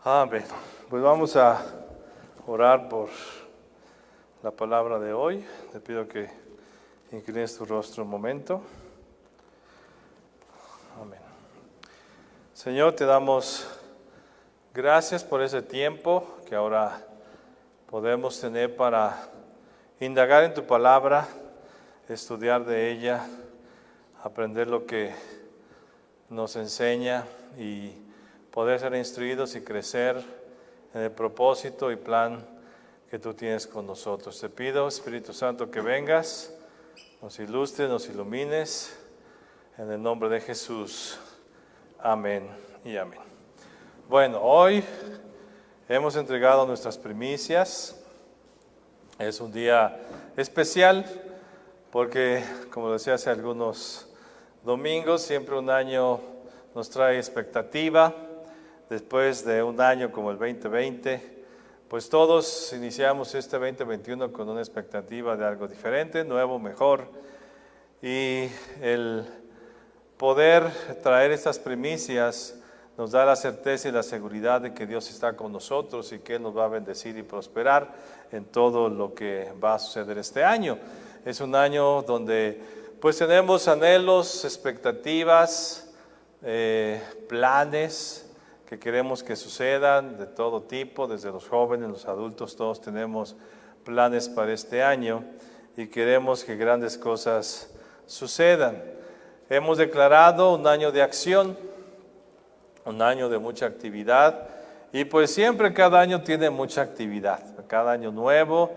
Amén. Pues vamos a orar por la palabra de hoy. Te pido que inclines tu rostro un momento. Amén. Señor, te damos gracias por ese tiempo que ahora podemos tener para indagar en tu palabra, estudiar de ella, aprender lo que nos enseña y poder ser instruidos y crecer en el propósito y plan que tú tienes con nosotros. Te pido, Espíritu Santo, que vengas, nos ilustres, nos ilumines, en el nombre de Jesús. Amén y amén. Bueno, hoy hemos entregado nuestras primicias. Es un día especial porque, como decía hace algunos domingos, siempre un año nos trae expectativa. Después de un año como el 2020, pues todos iniciamos este 2021 con una expectativa de algo diferente, nuevo, mejor. Y el poder traer estas primicias nos da la certeza y la seguridad de que Dios está con nosotros y que Él nos va a bendecir y prosperar en todo lo que va a suceder este año. Es un año donde pues tenemos anhelos, expectativas, planes que queremos que sucedan de todo tipo, desde los jóvenes, los adultos, todos tenemos planes para este año y queremos que grandes cosas sucedan. Hemos declarado un año de acción, un año de mucha actividad y pues siempre cada año tiene mucha actividad, cada año nuevo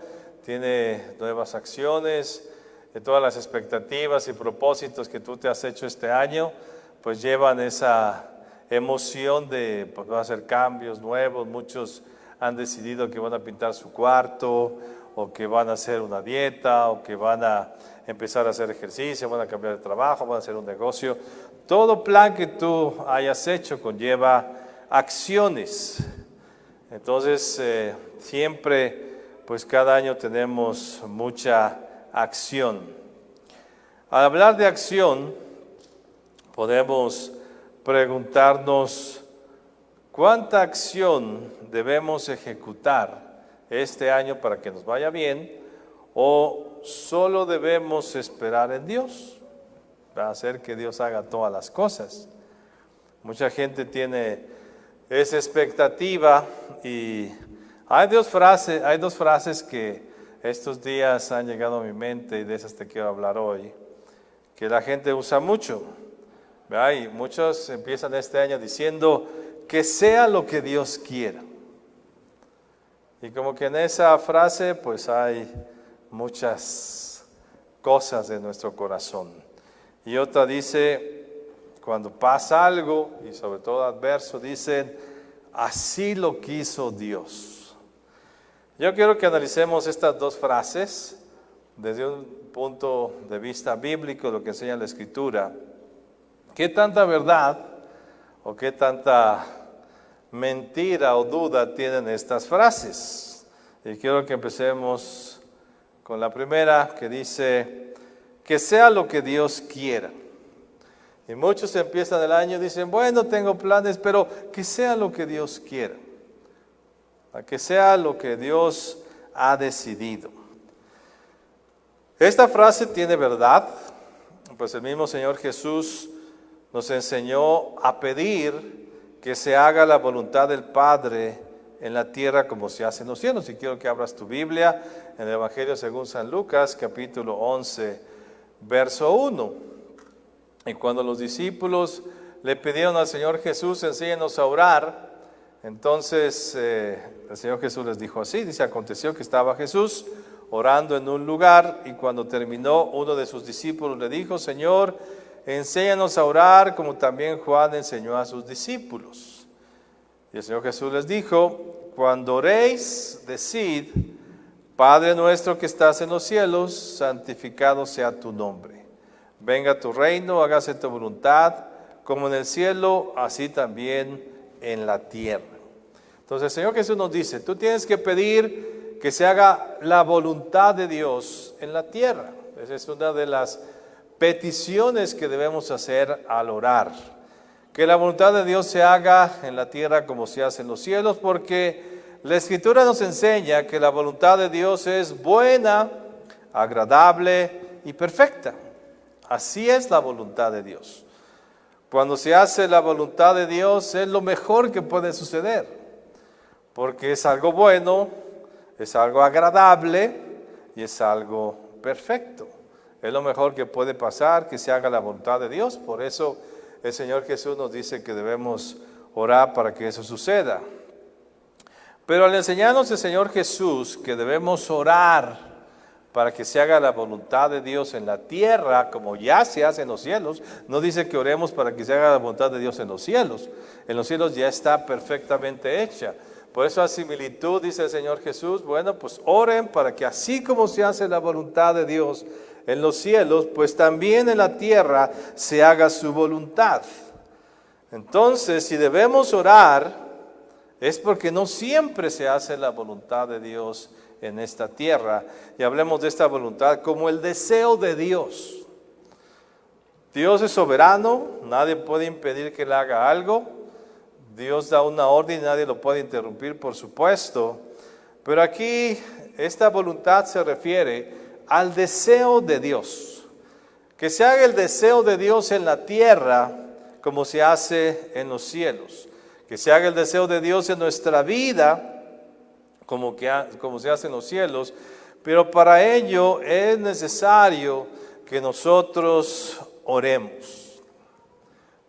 tiene nuevas acciones, de todas las expectativas y propósitos que tú te has hecho este año, pues llevan esa emoción de pues, va a hacer cambios nuevos. Muchos han decidido que van a pintar su cuarto, o que van a hacer una dieta, o que van a empezar a hacer ejercicio, van a cambiar de trabajo, van a hacer un negocio. Todo plan que tú hayas hecho conlleva acciones. Entonces, siempre, pues cada año tenemos mucha acción. Al hablar de acción, podemos preguntarnos cuánta acción debemos ejecutar este año para que nos vaya bien, o solo debemos esperar en Dios para hacer que Dios haga todas las cosas. Mucha gente tiene esa expectativa y hay dos frases que estos días han llegado a mi mente y de esas te quiero hablar hoy, que la gente usa mucho. Y muchos empiezan este año diciendo que sea lo que Dios quiera. Y como que en esa frase pues hay muchas cosas de nuestro corazón. Y otra dice, cuando pasa algo, y sobre todo adverso, dicen, así lo quiso Dios. Yo quiero que analicemos estas dos frases desde un punto de vista bíblico, lo que enseña la Escritura. ¿Qué tanta verdad o qué tanta mentira o duda tienen estas frases? Y quiero que empecemos con la primera, que dice, que sea lo que Dios quiera. Y muchos empiezan el año y dicen, bueno, tengo planes, pero que sea lo que Dios quiera. Que sea lo que Dios ha decidido. Esta frase tiene verdad, pues el mismo Señor Jesús nos enseñó a pedir que se haga la voluntad del Padre en la tierra como se hace en los cielos. Y quiero que abras tu Biblia en el Evangelio según San Lucas, capítulo 11, verso 1. Y cuando los discípulos le pidieron al Señor Jesús, enséñanos a orar, entonces el Señor Jesús les dijo así, dice, aconteció que estaba Jesús orando en un lugar, y cuando terminó, uno de sus discípulos le dijo, Señor, enséñanos a orar como también Juan enseñó a sus discípulos. Y el Señor Jesús les dijo, cuando oréis, decid, Padre nuestro que estás en los cielos, santificado sea tu nombre. Venga tu reino, hágase tu voluntad, como en el cielo, así también en la tierra. Entonces el Señor Jesús nos dice, tú tienes que pedir que se haga la voluntad de Dios en la tierra. Esa es una de las peticiones que debemos hacer al orar. Que la voluntad de Dios se haga en la tierra como se hace en los cielos, porque la Escritura nos enseña que la voluntad de Dios es buena, agradable y perfecta. Así es la voluntad de Dios. Cuando se hace la voluntad de Dios es lo mejor que puede suceder, porque es algo bueno, es algo agradable y es algo perfecto. Es lo mejor que puede pasar, que se haga la voluntad de Dios. Por eso el Señor Jesús nos dice que debemos orar para que eso suceda. Pero al enseñarnos el Señor Jesús que debemos orar para que se haga la voluntad de Dios en la tierra, como ya se hace en los cielos, no dice que oremos para que se haga la voluntad de Dios en los cielos. En los cielos ya está perfectamente hecha. Por eso a similitud dice el Señor Jesús, bueno, pues oren para que así como se hace la voluntad de Dios en los cielos, pues también en la tierra se haga su voluntad. Entonces, si debemos orar, es porque no siempre se hace la voluntad de Dios en esta tierra. Y hablemos de esta voluntad como el deseo de Dios. Dios es soberano, nadie puede impedir que Él haga algo. Dios da una orden y nadie lo puede interrumpir, por supuesto. Pero aquí esta voluntad se refiere al deseo de Dios. Que se haga el deseo de Dios en la tierra como se hace en los cielos. Que se haga el deseo de Dios en nuestra vida como se hace en los cielos. Pero para ello es necesario que nosotros oremos.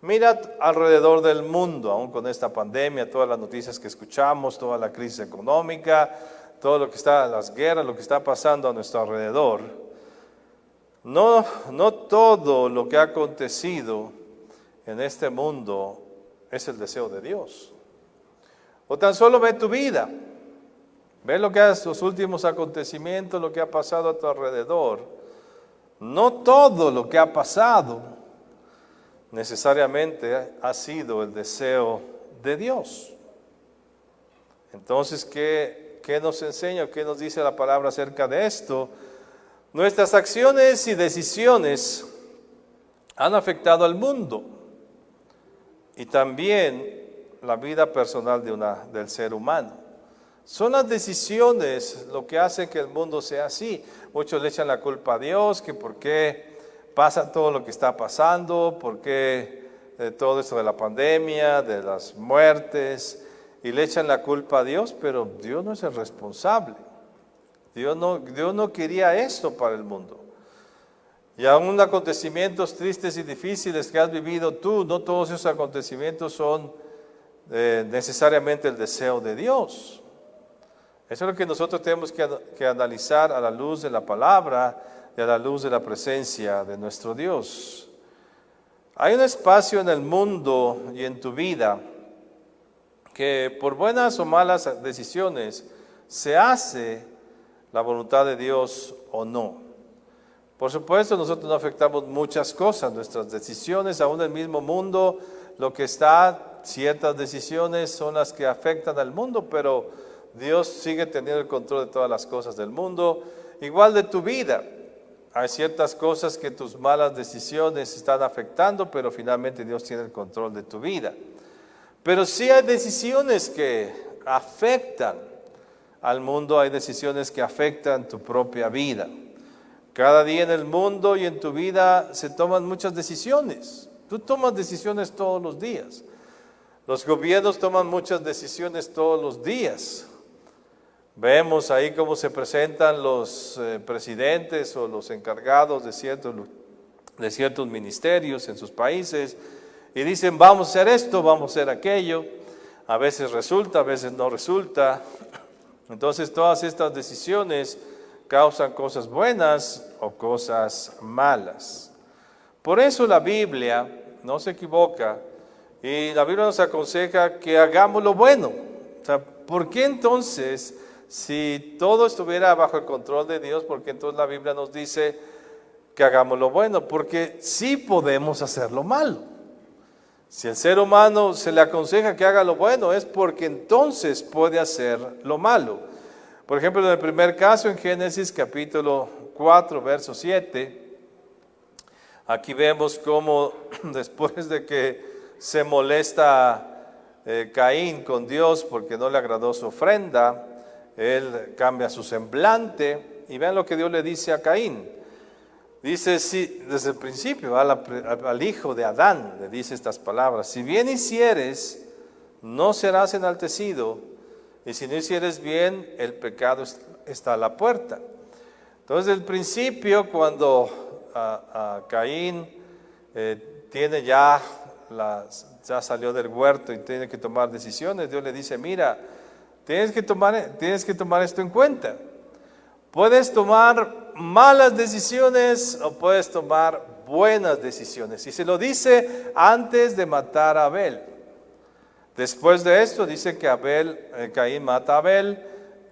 Mira alrededor del mundo, aún con esta pandemia, todas las noticias que escuchamos, toda la crisis económica, todo lo que está, las guerras, lo que está pasando a nuestro alrededor. No todo lo que ha acontecido en este mundo es el deseo de Dios. O tan solo ve tu vida. Ve lo que es los últimos acontecimientos, lo que ha pasado a tu alrededor. No todo lo que ha pasado necesariamente ha sido el deseo de Dios. Entonces, ¿qué nos enseña? ¿Qué nos dice la palabra acerca de esto? Nuestras acciones y decisiones han afectado al mundo y también la vida personal del ser humano. Son las decisiones lo que hace que el mundo sea así. Muchos le echan la culpa a Dios, que por qué pasa todo lo que está pasando, por qué todo esto de la pandemia, de las muertes, y le echan la culpa a Dios, pero Dios no es el responsable. Dios no quería esto para el mundo. Y aún acontecimientos tristes y difíciles que has vivido tú, no todos esos acontecimientos son necesariamente el deseo de Dios. Eso es lo que nosotros tenemos que analizar a la luz de la palabra y a la luz de la presencia de nuestro Dios. Hay un espacio en el mundo y en tu vida que por buenas o malas decisiones se hace la voluntad de Dios o no. Por supuesto, nosotros no afectamos muchas cosas, nuestras decisiones, aún en el mismo mundo, lo que está, ciertas decisiones son las que afectan al mundo, pero Dios sigue teniendo el control de todas las cosas del mundo, igual de tu vida. Hay ciertas cosas que tus malas decisiones están afectando, pero finalmente Dios tiene el control de tu vida. Pero sí hay decisiones que afectan al mundo, hay decisiones que afectan tu propia vida. Cada día en el mundo y en tu vida se toman muchas decisiones. Tú tomas decisiones todos los días. Los gobiernos toman muchas decisiones todos los días. Vemos ahí cómo se presentan los presidentes o los encargados de ciertos ministerios en sus países y dicen vamos a hacer esto, vamos a hacer aquello. A veces resulta, a veces no resulta. Entonces todas estas decisiones causan cosas buenas o cosas malas. Por eso la Biblia no se equivoca y la Biblia nos aconseja que hagamos lo bueno. O sea, ¿por qué entonces, si todo estuviera bajo el control de Dios, por qué entonces la Biblia nos dice que hagamos lo bueno? Porque sí podemos hacer lo malo. Si el ser humano se le aconseja que haga lo bueno, es porque entonces puede hacer lo malo. Por ejemplo, en el primer caso, en Génesis capítulo 4, verso 7, aquí vemos cómo después de que se molesta Caín con Dios porque no le agradó su ofrenda, él cambia su semblante y vean lo que Dios le dice a Caín. Dice, sí, desde el principio al hijo de Adán le dice estas palabras: si bien hicieres, no serás enaltecido, y si no hicieres bien, el pecado está a la puerta. Entonces, desde el principio, cuando Caín tiene ya salió del huerto y tiene que tomar decisiones, Dios le dice: mira, tienes que tomar esto en cuenta. Puedes tomar malas decisiones o puedes tomar buenas decisiones. Y se lo dice antes de matar a Abel. Después de esto dice que Caín mata a Abel.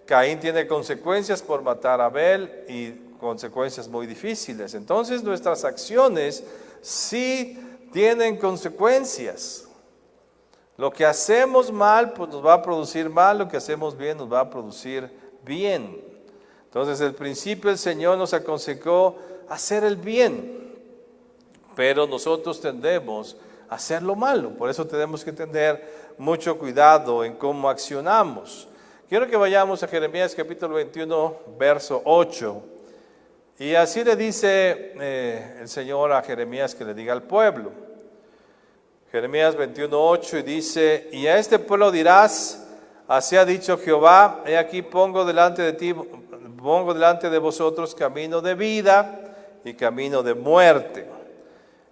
Caín tiene consecuencias por matar a Abel y consecuencias muy difíciles. Entonces nuestras acciones sí tienen consecuencias. Lo que hacemos mal, pues nos va a producir mal. Lo que hacemos bien nos va a producir bien. Entonces, desde el principio el Señor nos aconsejó hacer el bien, pero nosotros tendemos a hacer lo malo. Por eso tenemos que tener mucho cuidado en cómo accionamos. Quiero que vayamos a Jeremías capítulo 21, verso 8. Y así le dice el Señor a Jeremías que le diga al pueblo. Jeremías 21, 8, y dice: y a este pueblo dirás, así ha dicho Jehová, he aquí pongo delante de vosotros camino de vida y camino de muerte.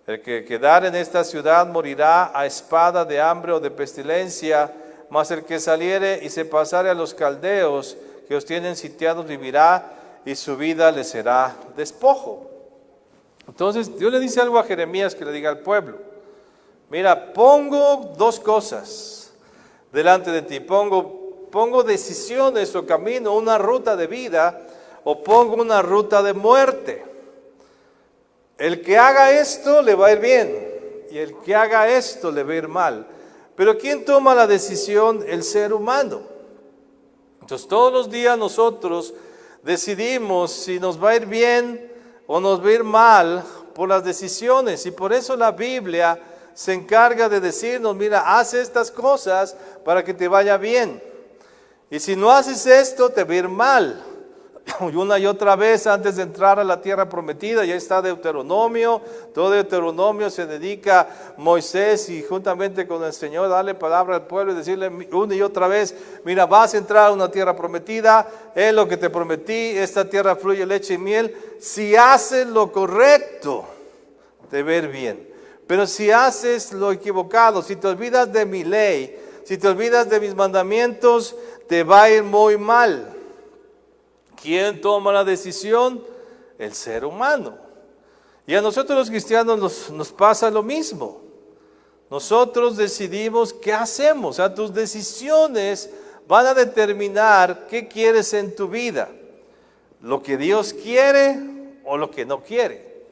El que quedare en esta ciudad morirá a espada, de hambre o de pestilencia, mas el que saliere y se pasare a los caldeos que os tienen sitiados vivirá, y su vida le será despojo. Entonces Dios le dice algo a Jeremías que le diga al pueblo: mira, pongo dos cosas delante de ti. Pongo decisiones o camino, una ruta de vida, o pongo una ruta de muerte. El que haga esto le va a ir bien, y el que haga esto le va a ir mal. Pero ¿quién toma la decisión? El ser humano. Entonces todos los días nosotros decidimos si nos va a ir bien o nos va a ir mal por las decisiones. Y por eso la Biblia se encarga de decirnos: mira, haz estas cosas para que te vaya bien. Y si no haces esto, te va a ir mal. Y una y otra vez, antes de entrar a la tierra prometida, ya está Deuteronomio. Todo Deuteronomio se dedica Moisés y juntamente con el Señor darle palabra al pueblo y decirle una y otra vez: mira, vas a entrar a una tierra prometida, es lo que te prometí, esta tierra fluye leche y miel. Si haces lo correcto, te va a ir bien. Pero si haces lo equivocado, si te olvidas de mi ley, si te olvidas de mis mandamientos, te va a ir muy mal. ¿Quién toma la decisión? El ser humano. Y a nosotros los cristianos nos pasa lo mismo. Nosotros decidimos qué hacemos. O sea, tus decisiones van a determinar qué quieres en tu vida. Lo que Dios quiere o lo que no quiere.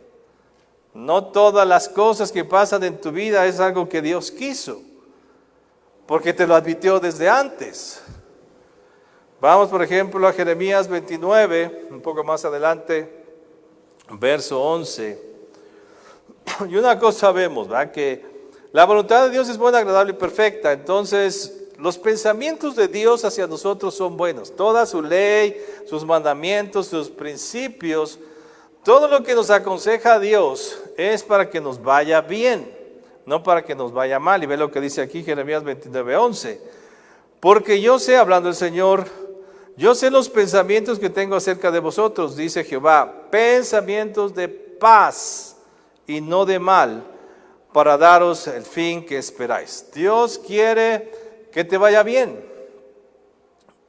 No todas las cosas que pasan en tu vida es algo que Dios quiso, porque te lo advirtió desde antes. Vamos, por ejemplo, a Jeremías 29, un poco más adelante, verso 11. Y una cosa vemos, ¿verdad? Que la voluntad de Dios es buena, agradable y perfecta. Entonces, los pensamientos de Dios hacia nosotros son buenos. Toda su ley, sus mandamientos, sus principios, todo lo que nos aconseja Dios es para que nos vaya bien, no para que nos vaya mal. Y ve lo que dice aquí Jeremías 29, 11. Porque yo sé, hablando el Señor, yo sé los pensamientos que tengo acerca de vosotros, dice Jehová, pensamientos de paz y no de mal, para daros el fin que esperáis. Dios quiere que te vaya bien.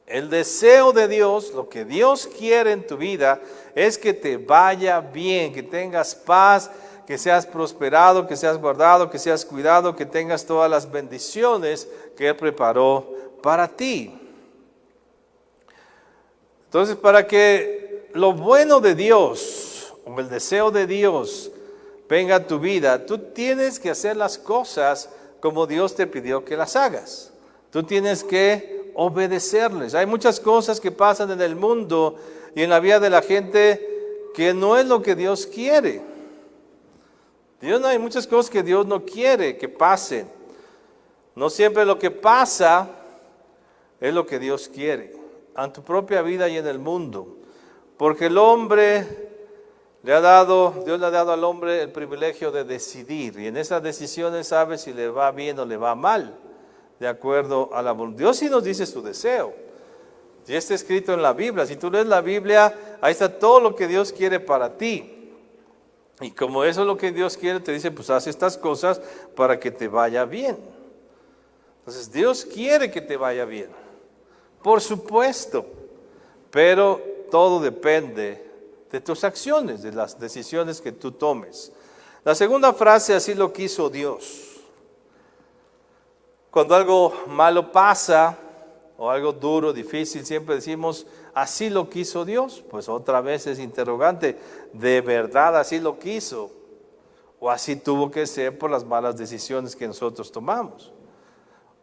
El deseo de Dios, lo que Dios quiere en tu vida, es que te vaya bien, que tengas paz, que seas prosperado, que seas guardado, que seas cuidado, que tengas todas las bendiciones que Él preparó para ti. Entonces, para que lo bueno de Dios, o el deseo de Dios, venga a tu vida, tú tienes que hacer las cosas como Dios te pidió que las hagas. Tú tienes que obedecerles. Hay muchas cosas que pasan en el mundo y en la vida de la gente que no es lo que Dios quiere. Hay muchas cosas que Dios no quiere que pasen. No siempre lo que pasa es lo que Dios quiere, en tu propia vida y en el mundo. Porque Dios le ha dado al hombre el privilegio de decidir. Y en esas decisiones sabe si le va bien o le va mal, de acuerdo a la voluntad. Dios sí nos dice su deseo. Ya está escrito en la Biblia. Si tú lees la Biblia, ahí está todo lo que Dios quiere para ti. Y como eso es lo que Dios quiere, te dice, pues haz estas cosas para que te vaya bien. Entonces, Dios quiere que te vaya bien. Por supuesto. Pero todo depende de tus acciones, de las decisiones que tú tomes. La segunda frase, así lo quiso Dios. Cuando algo malo pasa, o algo duro, difícil, siempre decimos, así lo quiso Dios. Pues otra vez es interrogante, ¿de verdad así lo quiso? ¿O así tuvo que ser por las malas decisiones que nosotros tomamos?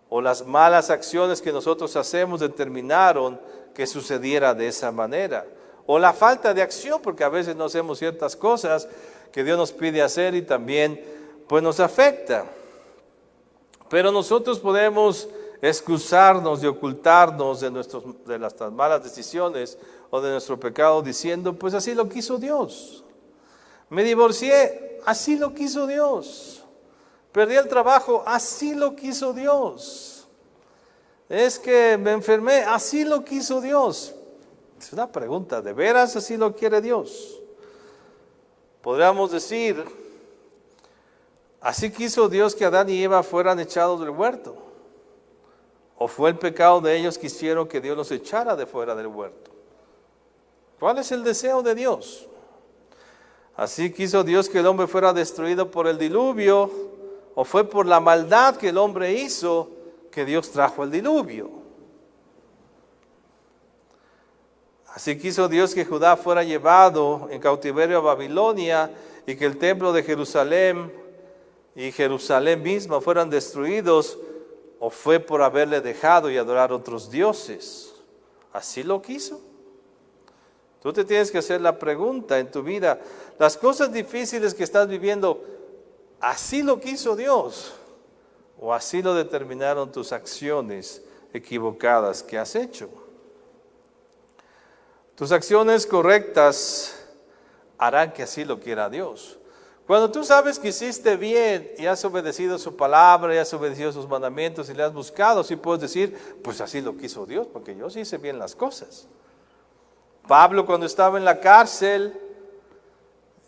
¿O las malas acciones que nosotros hacemos determinaron que sucediera de esa manera? ¿O la falta de acción, porque a veces no hacemos ciertas cosas que Dios nos pide hacer y también pues nos afecta? Pero nosotros podemos excusarnos y ocultarnos de las tan malas decisiones o de nuestro pecado diciendo, pues así lo quiso Dios. Me divorcié, así lo quiso Dios. Perdí el trabajo, así lo quiso Dios. Es que me enfermé, así lo quiso Dios. Es una pregunta, ¿de veras así lo quiere Dios? Podríamos decir, así quiso Dios que Adán y Eva fueran echados del huerto. ¿O fue el pecado de ellos que hicieron que Dios los echara de fuera del huerto? ¿Cuál es el deseo de Dios? Así quiso Dios que el hombre fuera destruido por el diluvio, o fue por la maldad que el hombre hizo que Dios trajo el diluvio. Así quiso Dios que Judá fuera llevado en cautiverio a Babilonia y que el templo de Jerusalén y Jerusalén misma fueran destruidos, o fue por haberle dejado y adorar otros dioses. ¿Así lo quiso? Tú te tienes que hacer la pregunta en tu vida. Las cosas difíciles que estás viviendo, ¿así lo quiso Dios? ¿O así lo determinaron tus acciones equivocadas que has hecho? Tus acciones correctas harán que así lo quiera Dios. Cuando tú sabes que hiciste bien y has obedecido su palabra y has obedecido sus mandamientos y le has buscado, sí puedes decir, pues así lo quiso Dios, porque yo sí hice bien las cosas. Pablo, cuando estaba en la cárcel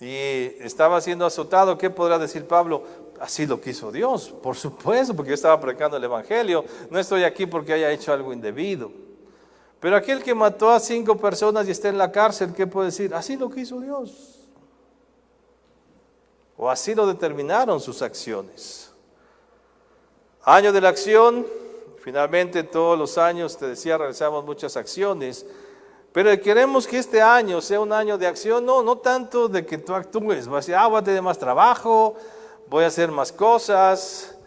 y estaba siendo azotado, ¿qué podrá decir Pablo? Así lo quiso Dios, por supuesto, porque yo estaba predicando el evangelio. No estoy aquí porque haya hecho algo indebido. Pero aquel que mató a 5 personas y está en la cárcel, ¿qué puede decir? Así lo quiso Dios. O así lo determinaron sus acciones. Año de la acción. Finalmente todos los años, te decía, realizamos muchas acciones. Pero queremos que este año sea un año de acción. No tanto de que tú actúes. Vas a decir, voy a tener más trabajo, voy a hacer más cosas,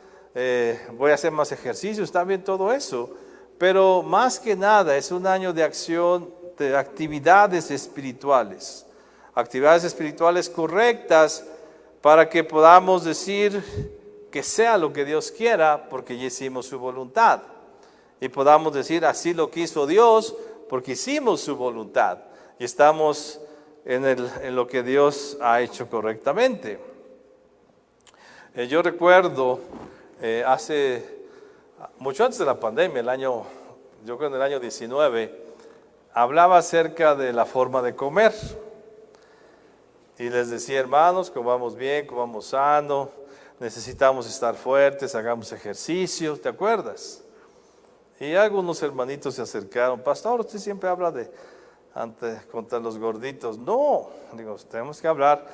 voy a hacer más ejercicio. Está bien todo eso. Pero más que nada es un año de acción, de actividades espirituales. Actividades espirituales correctas, para que podamos decir que sea lo que Dios quiera, porque ya hicimos su voluntad. Y podamos decir, así lo quiso Dios, porque hicimos su voluntad. Y estamos en lo que Dios ha hecho correctamente. Yo recuerdo, mucho antes de la pandemia, yo creo en el año 19, hablaba acerca de la forma de comer. Y les decía, hermanos, comamos bien, comamos sano, necesitamos estar fuertes, hagamos ejercicio, ¿te acuerdas? Y algunos hermanitos se acercaron, pastor, usted siempre habla contra los gorditos. No, digo, tenemos que hablar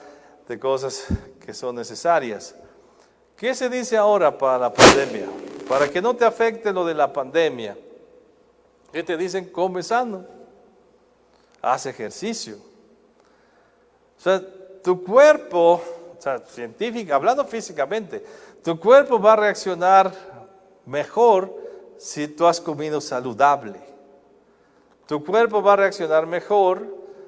de cosas que son necesarias. ¿Qué se dice ahora para la pandemia? Para que no te afecte lo de la pandemia. ¿Qué te dicen? Come sano, haz ejercicio. O sea, tu cuerpo, hablando físicamente, Tu cuerpo va a reaccionar mejor si tú has comido saludable. Tu cuerpo va a reaccionar mejor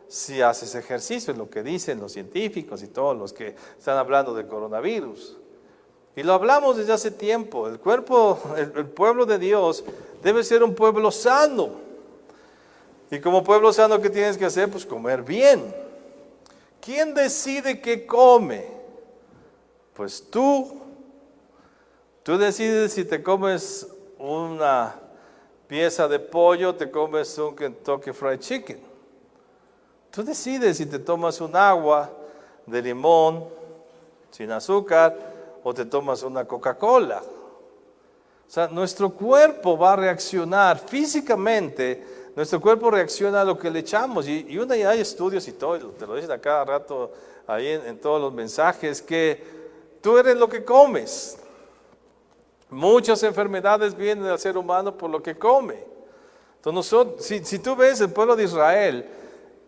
si haces ejercicio, es lo que dicen los científicos y todos los que están hablando de coronavirus. Y lo hablamos desde hace tiempo. El pueblo de Dios debe ser un pueblo sano. Y como pueblo sano, ¿qué tienes que hacer? Pues comer bien. ¿Quién decide qué come? Pues tú. Tú decides si te comes una pieza de pollo, te comes un Kentucky Fried Chicken. Tú decides si te tomas un agua de limón sin azúcar o te tomas una Coca-Cola. O sea, nuestro cuerpo va a reaccionar físicamente, nuestro cuerpo reacciona a lo que le echamos. Y hay estudios y todo, te lo dicen a cada rato ahí en todos los mensajes, que tú eres lo que comes. Muchas enfermedades vienen al ser humano por lo que come. Entonces, si tú ves el pueblo de Israel,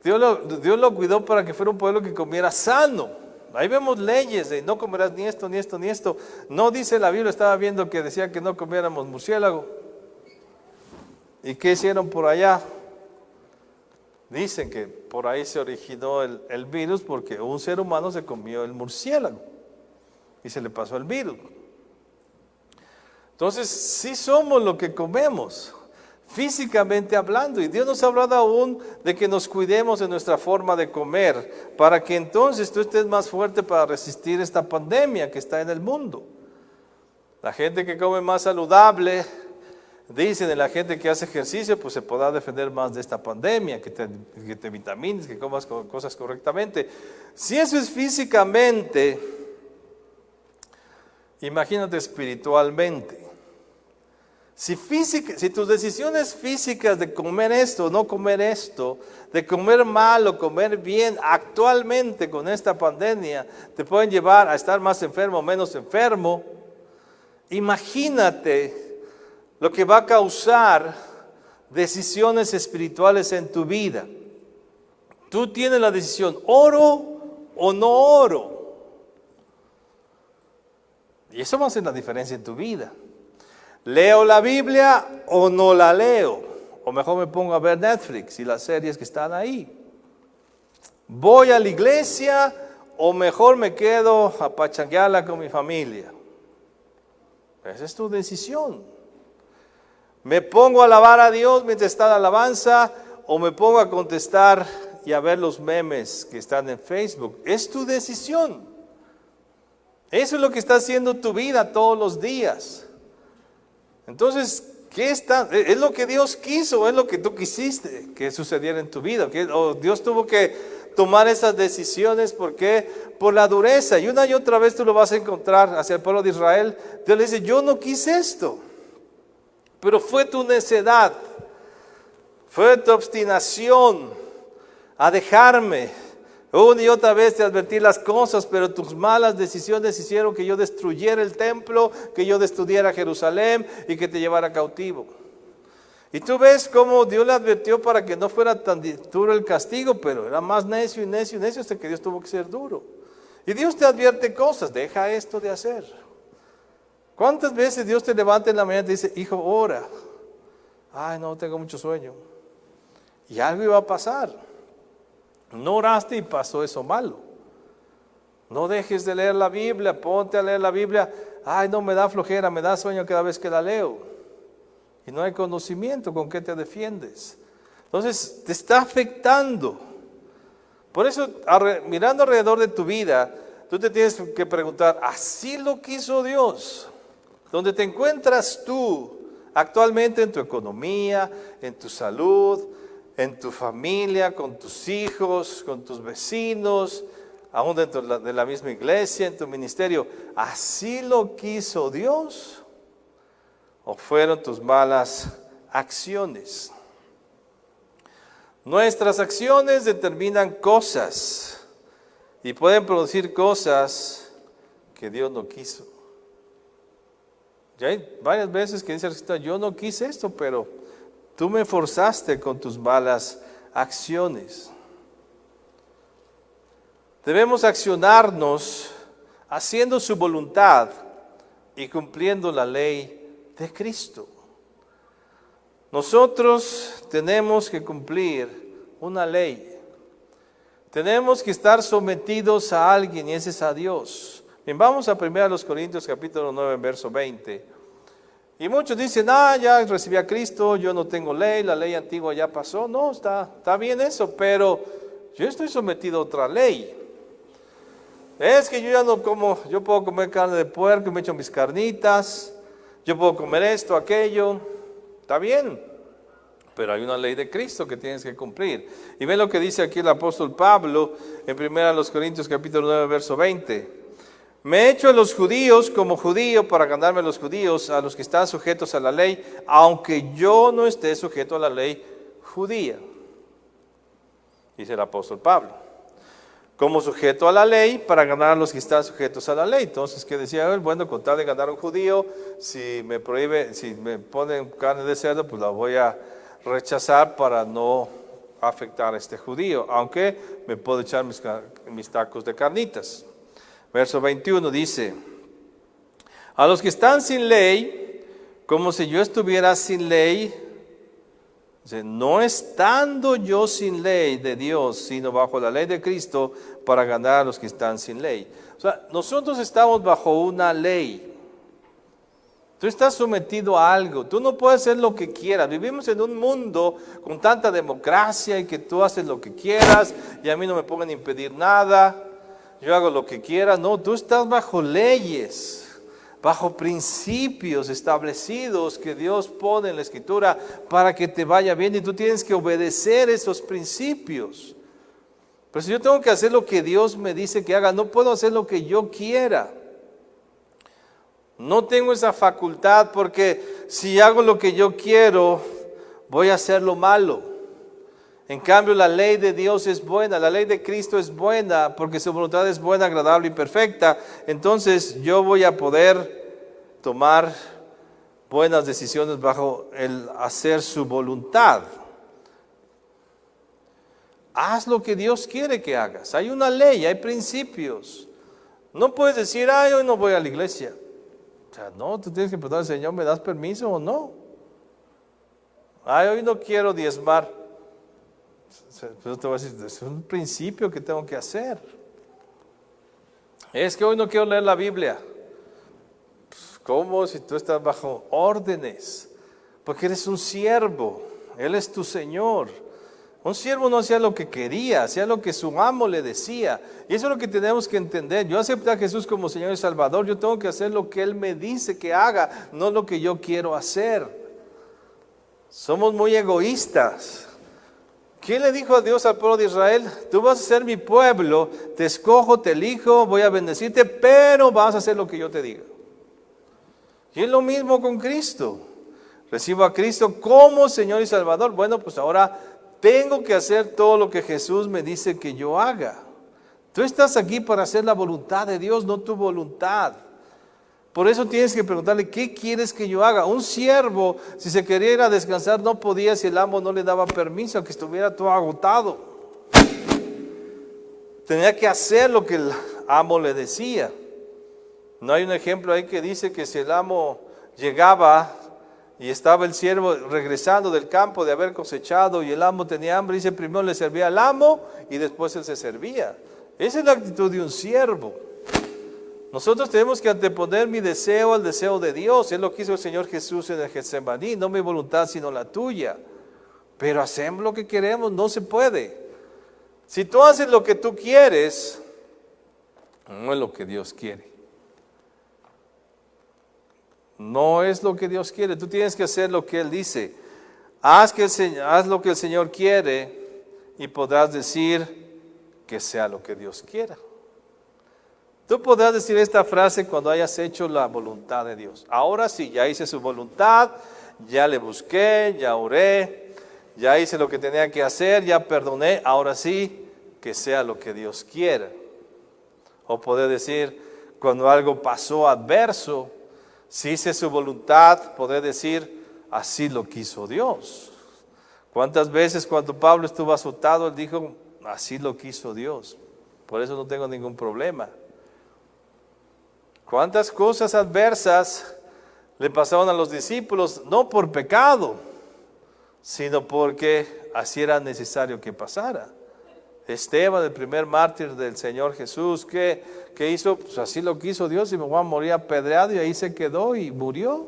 Dios lo cuidó para que fuera un pueblo que comiera sano. Ahí vemos leyes de no comerás ni esto, ni esto, ni esto. No dice la Biblia, estaba viendo que decía que no comiéramos murciélago. ¿Y qué hicieron por allá? Dicen que por ahí se originó el virus porque un ser humano se comió el murciélago y se le pasó el virus. Entonces, sí somos lo que comemos, físicamente hablando. Y Dios nos ha hablado aún de que nos cuidemos de nuestra forma de comer, para que entonces tú estés más fuerte para resistir esta pandemia que está en el mundo. La gente que come más saludable, dicen de la gente que hace ejercicio, pues se podrá defender más de esta pandemia, que te vitamines, que comas cosas correctamente. Si eso es físicamente, imagínate espiritualmente. Si tus decisiones físicas de comer esto o no comer esto, de comer mal o comer bien, actualmente con esta pandemia, te pueden llevar a estar más enfermo o menos enfermo, imagínate lo que va a causar decisiones espirituales en tu vida. Tú tienes la decisión, ¿oro o no oro? Y eso va a hacer la diferencia en tu vida. ¿Leo la Biblia o no la leo? O mejor me pongo a ver Netflix y las series que están ahí. ¿Voy a la iglesia o mejor me quedo a pachanguearla con mi familia? Esa es tu decisión. ¿Me pongo a alabar a Dios mientras está la alabanza o me pongo a contestar y a ver los memes que están en Facebook? Es tu decisión. Eso es lo que está haciendo tu vida todos los días. Entonces, ¿es lo que Dios quiso? ¿Es lo que tú quisiste que sucediera en tu vida? ¿O Dios tuvo que tomar esas decisiones? ¿Por qué? Por la dureza. Y una y otra vez tú lo vas a encontrar hacia el pueblo de Israel. Dios le dice, yo no quise esto. Pero fue tu necedad. Fue tu obstinación a dejarme. Una y otra vez te advertí las cosas, pero tus malas decisiones hicieron que yo destruyera el templo, que yo destruyera Jerusalén y que te llevara cautivo. Y tú ves cómo Dios le advirtió para que no fuera tan duro el castigo, pero era más necio y necio y necio hasta que Dios tuvo que ser duro. Y Dios te advierte cosas, deja esto de hacer. ¿Cuántas veces Dios te levanta en la mañana y te dice, hijo, ora? Ay, no, tengo mucho sueño. Y algo iba a pasar. No oraste y pasó eso malo. No dejes de leer la Biblia, ponte a leer la Biblia. Ay, no, me da flojera, me da sueño cada vez que la leo. Y no hay conocimiento, ¿con qué te defiendes? Entonces, te está afectando. Por eso, mirando alrededor de tu vida, tú te tienes que preguntar, ¿así lo quiso Dios? ¿Dónde te encuentras tú actualmente en tu economía, en tu salud, en tu familia, con tus hijos, con tus vecinos, aún dentro de la misma iglesia, en tu ministerio? ¿Así lo quiso Dios? ¿O fueron tus malas acciones? Nuestras acciones determinan cosas y pueden producir cosas que Dios no quiso. Ya hay varias veces que dice el Cristo, yo no quise esto, pero tú me forzaste con tus malas acciones. Debemos accionarnos haciendo su voluntad y cumpliendo la ley de Cristo. Nosotros tenemos que cumplir una ley. Tenemos que estar sometidos a alguien y ese es a Dios. Bien, vamos a 1 Corintios capítulo 9, verso 20. Y muchos dicen, ya recibí a Cristo, yo no tengo ley, la ley antigua ya pasó. No, está bien eso, pero yo estoy sometido a otra ley. Es que yo ya no como, yo puedo comer carne de puerco, me echo mis carnitas, yo puedo comer esto, aquello, está bien. Pero hay una ley de Cristo que tienes que cumplir. Y ven lo que dice aquí el apóstol Pablo en 1 Corintios capítulo 9, verso 20. Me he hecho a los judíos como judío para ganarme a los judíos, a los que están sujetos a la ley, aunque yo no esté sujeto a la ley judía. Dice el apóstol Pablo. Como sujeto a la ley para ganar a los que están sujetos a la ley. Entonces, ¿qué decía él? Bueno, con tal de ganar a un judío, si me ponen carne de cerdo, pues la voy a rechazar para no afectar a este judío, aunque me puedo echar mis tacos de carnitas. Verso 21 dice, a los que están sin ley, como si yo estuviera sin ley, no estando yo sin ley de Dios, sino bajo la ley de Cristo, para ganar a los que están sin ley. O sea, nosotros estamos bajo una ley. Tú estás sometido a algo, tú no puedes hacer lo que quieras. Vivimos en un mundo con tanta democracia y que tú haces lo que quieras y a mí no me pongan a impedir nada, yo hago lo que quiera. No, tú estás bajo leyes, bajo principios establecidos que Dios pone en la Escritura para que te vaya bien y tú tienes que obedecer esos principios. Pero si yo tengo que hacer lo que Dios me dice que haga, no puedo hacer lo que yo quiera. No tengo esa facultad porque si hago lo que yo quiero, voy a hacer lo malo. En cambio, la ley de Dios es buena, la ley de Cristo es buena porque su voluntad es buena, agradable y perfecta. Entonces yo voy a poder tomar buenas decisiones bajo el hacer su voluntad. Haz lo que Dios quiere que hagas. Hay una ley, hay principios. No puedes decir, hoy no voy a la iglesia. O sea, no, tú tienes que preguntar al Señor, ¿me das permiso o no? Hoy no quiero diezmar. Pero te voy a decir, es un principio que tengo que hacer. Es que hoy no quiero leer la Biblia. Pues, ¿cómo? Si tú estás bajo órdenes. Porque eres un siervo. Él es tu Señor. Un siervo no hacía lo que quería, hacía lo que su amo le decía. Y eso es lo que tenemos que entender. Yo acepto a Jesús como Señor y Salvador. Yo tengo que hacer lo que Él me dice que haga, no lo que yo quiero hacer. Somos muy egoístas. ¿Quién le dijo a Dios al pueblo de Israel? Tú vas a ser mi pueblo, te escojo, te elijo, voy a bendecirte, pero vas a hacer lo que yo te diga. Y es lo mismo con Cristo. Recibo a Cristo como Señor y Salvador. Bueno, pues ahora tengo que hacer todo lo que Jesús me dice que yo haga. Tú estás aquí para hacer la voluntad de Dios, no tu voluntad. Por eso tienes que preguntarle, ¿qué quieres que yo haga? Un siervo, si se quería ir a descansar, no podía si el amo no le daba permiso, aunque estuviera todo agotado. Tenía que hacer lo que el amo le decía. No hay un ejemplo ahí que dice que si el amo llegaba y estaba el siervo regresando del campo de haber cosechado y el amo tenía hambre, dice, primero le servía al amo y después él se servía. Esa es la actitud de un siervo. Nosotros tenemos que anteponer mi deseo al deseo de Dios. Es lo que hizo el Señor Jesús en el Getsemaní, no mi voluntad sino la tuya. Pero hacemos lo que queremos, no se puede. Si tú haces lo que tú quieres, no es lo que Dios quiere. No es lo que Dios quiere. Tú tienes que hacer lo que Él dice. Haz lo que el Señor quiere y podrás decir que sea lo que Dios quiera. Tú podrás decir esta frase cuando hayas hecho la voluntad de Dios. Ahora sí, ya hice su voluntad, ya le busqué, ya oré, ya hice lo que tenía que hacer, ya perdoné. Ahora sí, que sea lo que Dios quiera. O poder decir, cuando algo pasó adverso, si hice su voluntad, poder decir, así lo quiso Dios. ¿Cuántas veces cuando Pablo estuvo azotado, él dijo, así lo quiso Dios? Por eso no tengo ningún problema. ¿Cuántas cosas adversas le pasaron a los discípulos? No por pecado, sino porque así era necesario que pasara. Esteban, el primer mártir del Señor Jesús, ¿qué hizo? Pues así lo quiso Dios, y me voy a morir apedreado, y ahí se quedó y murió.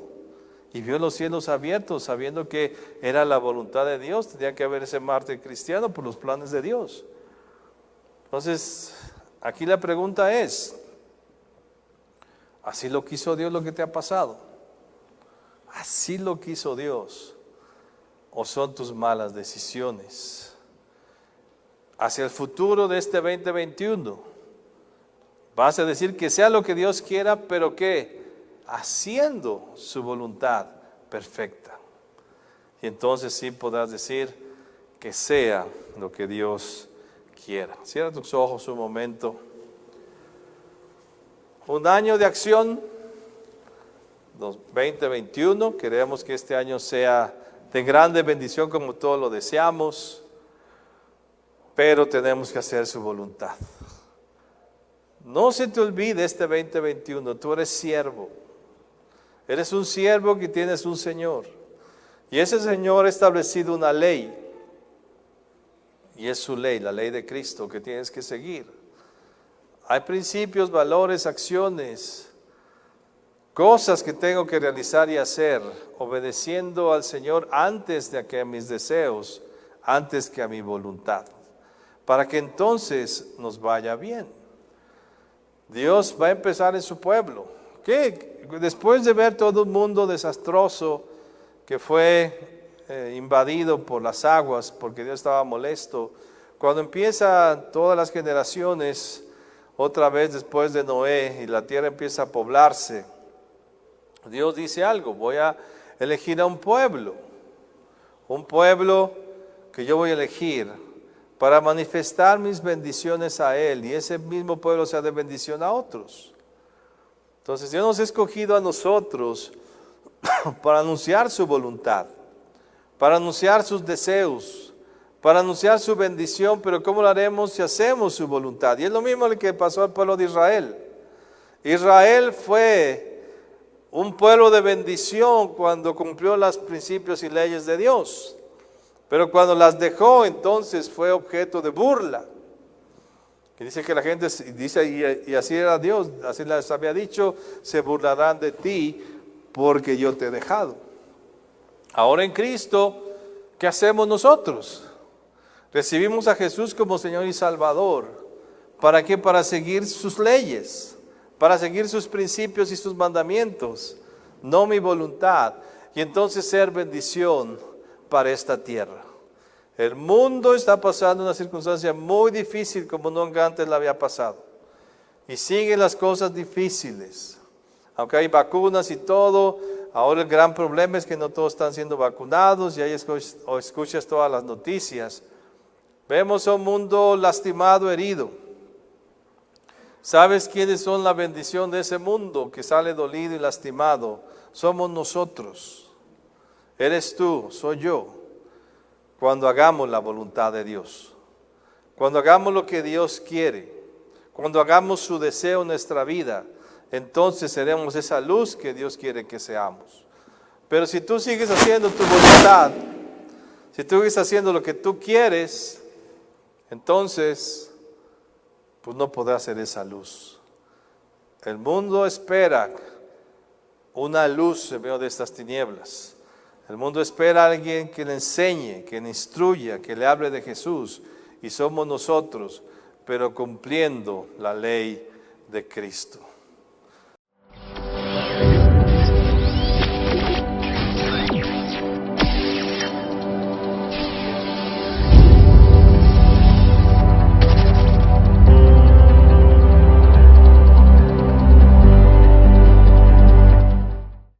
Y vio los cielos abiertos, sabiendo que era la voluntad de Dios. Tenía que haber ese mártir cristiano por los planes de Dios. Entonces, aquí la pregunta es, ¿así lo quiso Dios lo que te ha pasado? ¿Así lo quiso Dios? ¿O son tus malas decisiones? Hacia el futuro de este 2021, vas a decir que sea lo que Dios quiera, pero ¿qué? Haciendo su voluntad perfecta. Y entonces sí podrás decir que sea lo que Dios quiera. Cierra tus ojos un momento. Un año de acción, 2021. Queremos que este año sea de grande bendición como todos lo deseamos, pero tenemos que hacer su voluntad. No se te olvide este 2021, tú eres siervo. Eres un siervo que tienes un Señor. Y ese Señor ha establecido una ley. Y es su ley, la ley de Cristo, que tienes que seguir. Hay principios, valores, acciones, cosas que tengo que realizar y hacer, obedeciendo al Señor antes de que a mis deseos, antes que a mi voluntad, para que entonces nos vaya bien. Dios va a empezar en su pueblo. ¿Qué? Después de ver todo un mundo desastroso que fue invadido por las aguas, porque Dios estaba molesto, cuando empiezan todas las generaciones, otra vez después de Noé, y la tierra empieza a poblarse, Dios dice algo: voy a elegir a un pueblo que yo voy a elegir para manifestar mis bendiciones a Él, y ese mismo pueblo sea de bendición a otros. Entonces Dios nos ha escogido a nosotros para anunciar su voluntad, para anunciar sus deseos, para anunciar su bendición. Pero ¿cómo lo haremos si hacemos su voluntad? Y es lo mismo que pasó al pueblo de Israel. Israel fue un pueblo de bendición cuando cumplió los principios y leyes de Dios. Pero cuando las dejó, entonces fue objeto de burla. Y dice que la gente dice, y así era Dios, así les había dicho: se burlarán de ti porque yo te he dejado. Ahora en Cristo, ¿qué hacemos nosotros? Recibimos a Jesús como Señor y Salvador. ¿Para qué? Para seguir sus leyes, para seguir sus principios y sus mandamientos, no mi voluntad. Y entonces ser bendición para esta tierra. El mundo está pasando una circunstancia muy difícil como nunca antes la había pasado. Y siguen las cosas difíciles. Aunque hay vacunas y todo, ahora el gran problema es que no todos están siendo vacunados, y ahí escuchas todas las noticias. Vemos a un mundo lastimado, herido. ¿Sabes quiénes son la bendición de ese mundo que sale dolido y lastimado? Somos nosotros. Eres tú, soy yo. Cuando hagamos la voluntad de Dios, cuando hagamos lo que Dios quiere, cuando hagamos su deseo en nuestra vida, entonces seremos esa luz que Dios quiere que seamos. Pero si tú sigues haciendo tu voluntad, si tú sigues haciendo lo que tú quieres, entonces pues no podrás ser esa luz. El mundo espera una luz en medio de estas tinieblas. El mundo espera a alguien que le enseñe, que le instruya, que le hable de Jesús. Y somos nosotros, pero cumpliendo la ley de Cristo.